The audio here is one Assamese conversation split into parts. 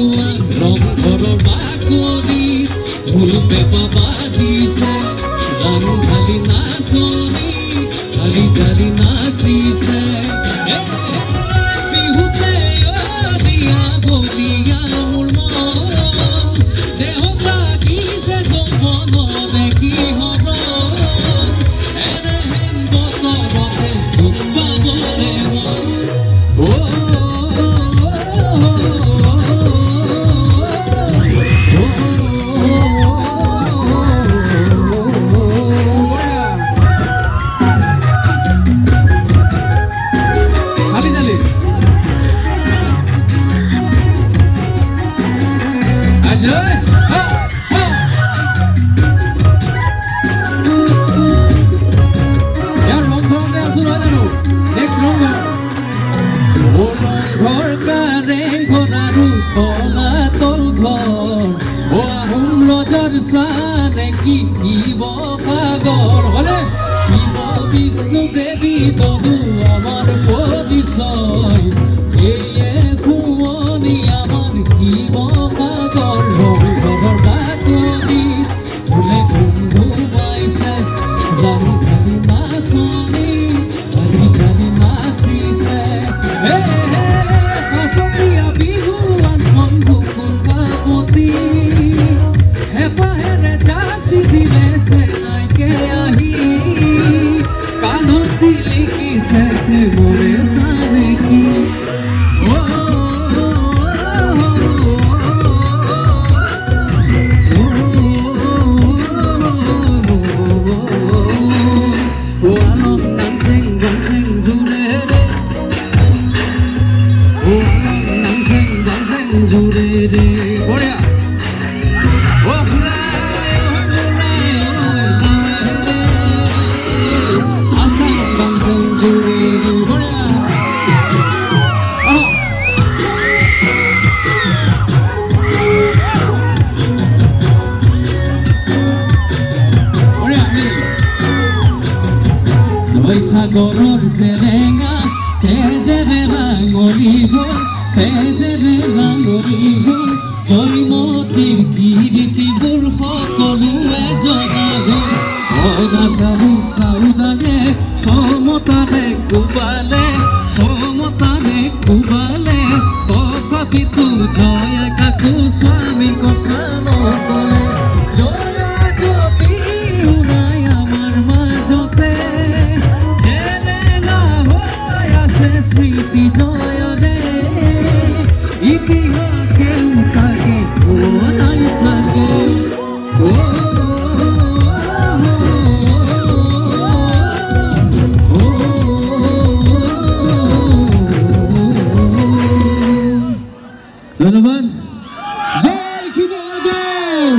বিহুৱান ৰংঘৰৰ বাকৰিত ঢোল পেঁপা বাজিছে ৰং ঢালি নাচনি ঢালি ঢালি নাচিছে বিহুতে দিয়া বলিয়া মোৰ মন দেহত লাগিছে যৌৱনৰে কি হৰণ এনেহেন বতৰতে দুখ পাবলে কি শিৱসাগৰ হলে শিৱ বিষ্ণু দেৱী তনু আমাৰ পৰিচয় সেয়ে শুৱনি আমাৰ শিৱসাগৰ ৰংঘৰৰ বাকৰিত ঢোলে ধুমধুমাইছে ৰং ঢালি নাচনি ঢালি ঢালি নাচিছে পাছতীয়া বিহুৱান বন্ধু কোঠাপতি হেপাহেৰে যাচি দিলে চেনাইকে আহি কাণত লিখিছে প্ৰেমৰে চানেকি সাগৰৰ জেৰেঙা তেজেৰে ৰাঙলী হ'ল তেজেৰে ৰাঙলী হ'ল জয়মতীৰ কীৰ্তিবোৰ সকলোৱে জনা হ'ল অনাচাৰু চাউদাঙে সমতাৰে কোবালে তথাপিতো জয়া কাকো স্বামী কথা নকলে জয়া যদি ওলাই আমাৰ মাজতে স্মৃতি জয়ৰে ইতিহাসে উঠাকে নাই লাগে ধন্যবাদ জয় শিৱসাগৰ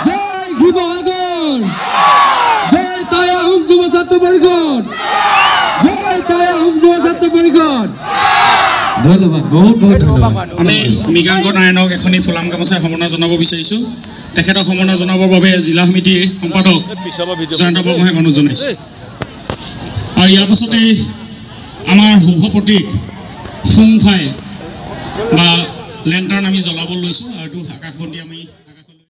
জয় শিৱসাগৰ জয় টাই আহোম যুৱ ছাত্ৰ পৰিষদ ধন্যবাদ বহুত বহুত ধন্যবাদ আমি মৃগাংক নাৰায়ণক এখনি ফুলাম গামোচাই সম্বৰ্ধনা জনাব বিচাৰিছোঁ তেখেতক সম্বৰ্ধনা জনাবৰ বাবে জিলা সমিতিৰ সম্পাদক জয়ন্ত বৰগোহাঁইক অনুৰোধ জনাইছোঁ আৰু ইয়াৰ পাছতে আমাৰ শুভ প্ৰতীক ফুংফাই বা লেণ্টাৰ্ণ আমি জ্বলাব লৈছোঁ আৰু আকাশবন্তি আমি